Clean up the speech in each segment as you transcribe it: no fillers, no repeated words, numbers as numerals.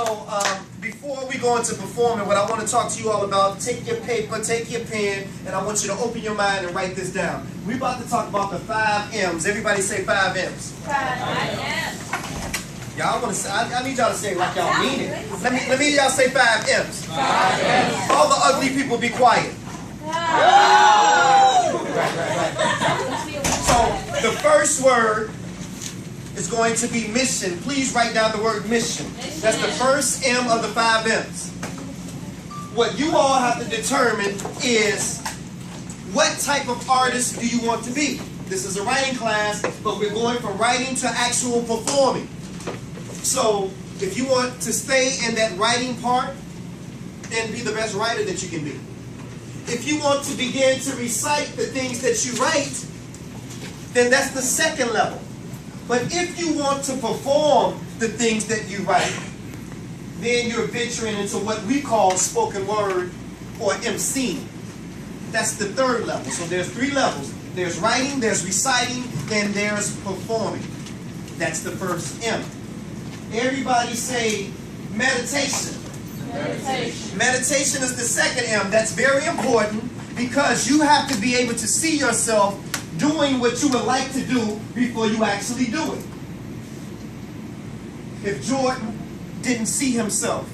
So before we go into performing, what I want to talk to you all about, take your paper, take your pen, and I want you to open your mind and write this down. We're about to talk about the 5 M's. Everybody say 5 M's. 5 M's. Y'all want to say, I need y'all to say it like y'all mean it. Let me hear y'all say 5 M's. 5 M's. All the ugly people be quiet. So the first word is going to be mission. Please write down the word mission. That's the first M of the 5 M's. What you all have to determine is what type of artist do you want to be. This is a writing class, but we're going from writing to actual performing. So if you want to stay in that writing part, then be the best writer that you can be. If you want to begin to recite the things that you write, then that's the second level. But if you want to perform the things that you write, then you're venturing into what we call spoken word or emceeing. That's the third level. So there's 3 levels. There's writing, there's reciting, then there's performing. That's the first M. Everybody say meditation. Meditation. Meditation is the second M. That's very important because you have to be able to see yourself doing what you would like to do before you actually do it. If Jordan didn't see himself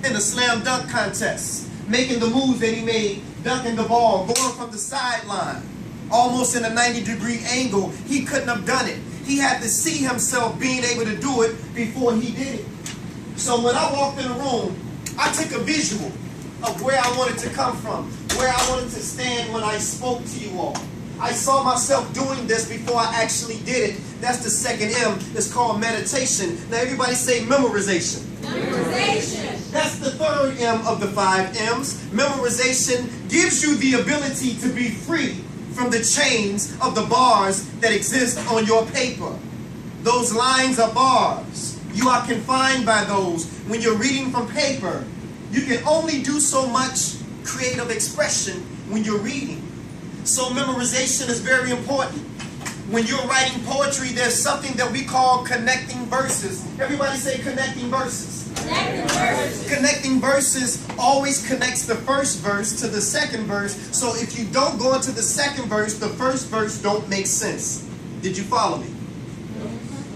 in the slam dunk contest, making the moves that he made, dunking the ball, going from the sideline, almost in a 90-degree angle, he couldn't have done it. He had to see himself being able to do it before he did it. So when I walked in the room, I took a visual of where I wanted to come from, where I wanted to stand when I spoke to you all. I saw myself doing this before I actually did it. That's the second M. It's called meditation. Now everybody say memorization. Memorization. That's the third M of the 5 M's. Memorization gives you the ability to be free from the chains of the bars that exist on your paper. Those lines are bars. You are confined by those. When you're reading from paper, you can only do so much creative expression when you're reading. So memorization is very important. When you're writing poetry, there's something that we call connecting verses. Everybody say connecting verses. Connecting verses. Connecting verses always connects the first verse to the second verse. So if you don't go into the second verse, the first verse don't make sense. Did you follow me?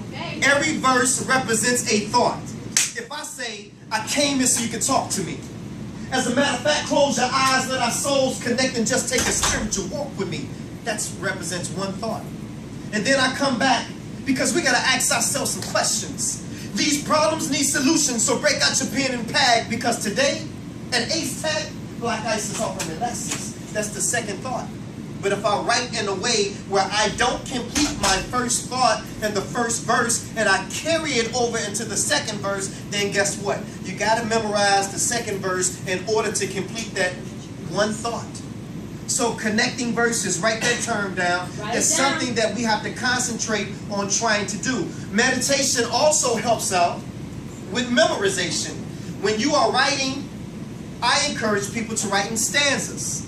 Okay. Every verse represents a thought. If I say, I came here so you could talk to me. As a matter of fact, close your eyes, let our souls connect and just take a spiritual walk with me. That represents one thought. And then I come back because we got to ask ourselves some questions. These problems need solutions, so break out your pen and pad because today, an ace tag, Blaq Ice is offering lessons. That's the second thought. But if I write in a way where I don't complete my first thought in the first verse and I carry it over into the second verse, then guess what? You got to memorize the second verse in order to complete that one thought. So connecting verses, write that term down. It's something that we have to concentrate on trying to do. Meditation also helps out with memorization. When you are writing, I encourage people to write in stanzas.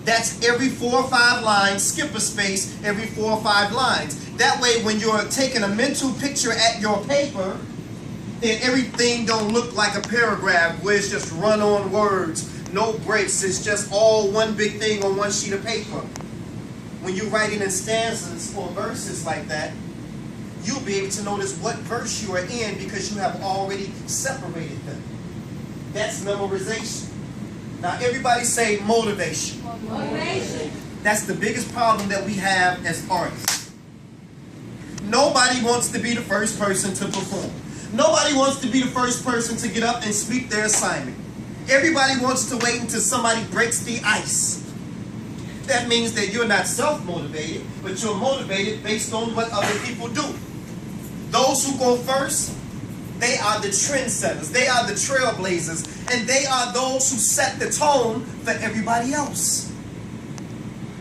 That's every 4 or 5 lines, skip a space every 4 or 5 lines. That way when you're taking a mental picture at your paper, then everything don't look like a paragraph where it's just run-on words, no breaks. It's just all one big thing on one sheet of paper. When you're writing in stanzas or verses like that, you'll be able to notice what verse you are in because you have already separated them. That's memorization. Now everybody say motivation. Motivation. That's the biggest problem that we have as artists. Nobody wants to be the first person to perform. Nobody wants to be the first person to get up and speak their assignment. Everybody wants to wait until somebody breaks the ice. That means that you're not self-motivated, but you're motivated based on what other people do. Those who go first, they are the trendsetters. They are the trailblazers. And they are those who set the tone for everybody else.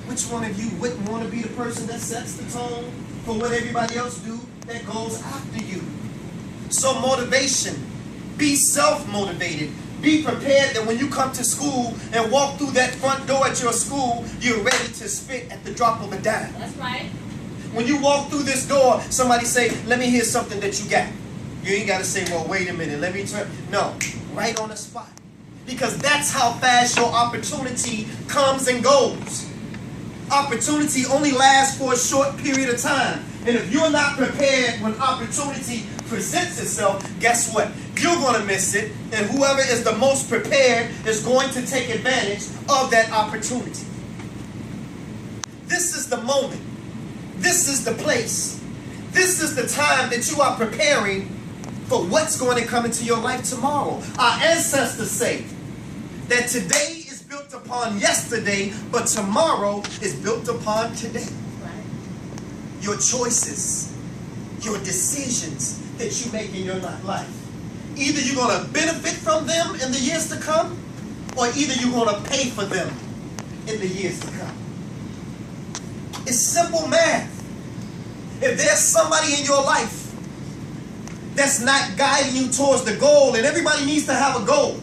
Which one of you wouldn't want to be the person that sets the tone for what everybody else do that goes after you? So motivation. Be self-motivated. Be prepared that when you come to school and walk through that front door at your school, you're ready to spit at the drop of a dime. That's right. When you walk through this door, somebody say, let me hear something that you got. You ain't got to say, well, wait a minute, let me turn. No, right on the spot. Because that's how fast your opportunity comes and goes. Opportunity only lasts for a short period of time. And if you're not prepared when opportunity presents itself, guess what? You're going to miss it. And whoever is the most prepared is going to take advantage of that opportunity. This is the moment. This is the place. This is the time that you are preparing for what's going to come into your life tomorrow. Our ancestors say that today is built upon yesterday, but tomorrow is built upon today. Your choices, your decisions that you make in your life. Either you're going to benefit from them in the years to come, or either you're going to pay for them in the years to come. It's simple math. If there's somebody in your life that's not guiding you towards the goal, and everybody needs to have a goal.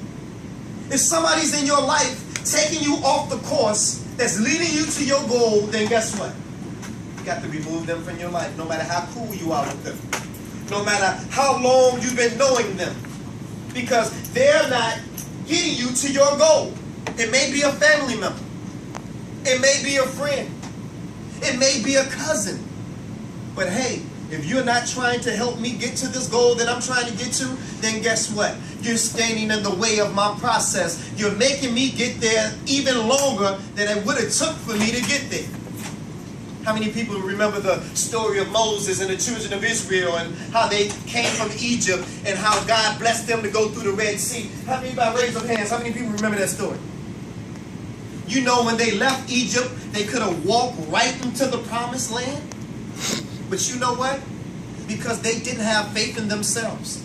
If somebody's in your life taking you off the course that's leading you to your goal, then guess what? You got to remove them from your life, no matter how cool you are with them. No matter how long you've been knowing them. Because they're not getting you to your goal. It may be a family member. It may be a friend. It may be a cousin. But hey, if you're not trying to help me get to this goal that I'm trying to get to, then guess what? You're standing in the way of my process. You're making me get there even longer than it would have took for me to get there. How many people remember the story of Moses and the children of Israel and how they came from Egypt and how God blessed them to go through the Red Sea? How many, by raise of hands, how many people remember that story? You know, when they left Egypt, they could have walked right into the promised land. But you know what? Because they didn't have faith in themselves.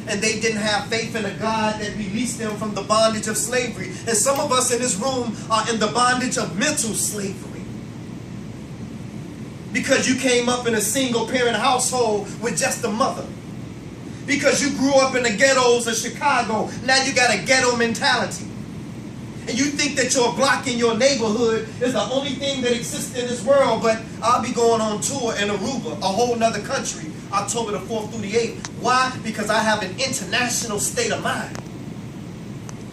And they didn't have faith in a God that released them from the bondage of slavery. And some of us in this room are in the bondage of mental slavery. Because you came up in a single parent household with just a mother. Because you grew up in the ghettos of Chicago. Now you got a ghetto mentality. And you think that your block in your neighborhood is the only thing that exists in this world. But I'll be going on tour in Aruba, a whole nother country, October the 4th through the 8th. Why? Because I have an international state of mind.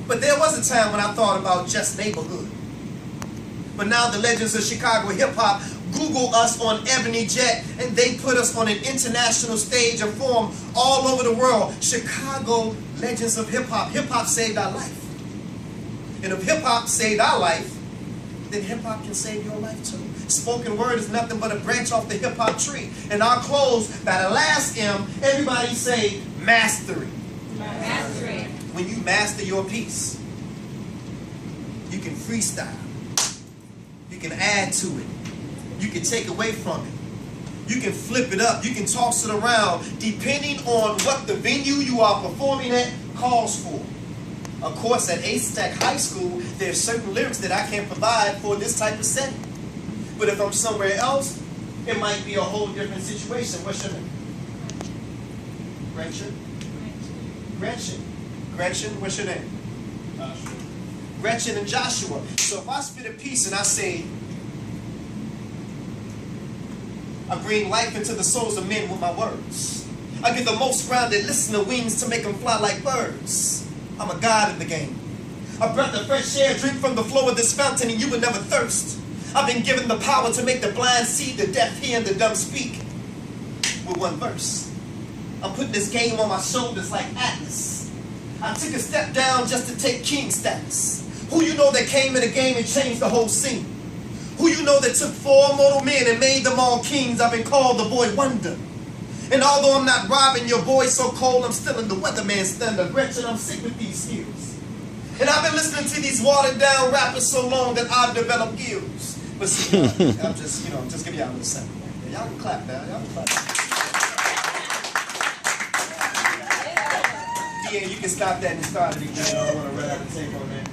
But there was a time when I thought about just neighborhood. But now the legends of Chicago hip-hop Google us on Ebony Jet, and they put us on an international stage and forum all over the world. Chicago legends of hip-hop. Hip-hop saved our life. And if hip-hop saved our life, then hip-hop can save your life too. Spoken word is nothing but a branch off the hip-hop tree. And I'll close by the last M. Everybody say mastery. Mastery. When you master your piece, you can freestyle. You can add to it. You can take away from it. You can flip it up. You can toss it around depending on what the venue you are performing at calls for. Of course, at A-Stack High School, there's certain lyrics that I can't provide for this type of setting. But if I'm somewhere else, it might be a whole different situation. What's your name? Gretchen? Gretchen. Gretchen, what's your name? Joshua. Gretchen and Joshua. So if I spit a piece and I say, I bring life into the souls of men with my words. I give the most grounded listener wings to make them fly like birds. I'm a god in the game. A breath of fresh air, drink from the flow of this fountain and you will never thirst. I've been given the power to make the blind see, the deaf hear, and the dumb speak with one verse. I'm putting this game on my shoulders like Atlas. I took a step down just to take king status. Who you know that came in the game and changed the whole scene? Who you know that took 4 mortal men and made them all kings? I've been called the boy wonder. And although I'm not robbing your boy so cold, I'm still in the weatherman's thunder. Gretchen, I'm sick with these skills. And I've been listening to these watered down rappers so long that I've developed gills. But see, I'm just, just give y'all a little sample. Y'all can clap now. Y'all can clap. Yeah, you can stop that and start it again. I don't want to run out of tape on that.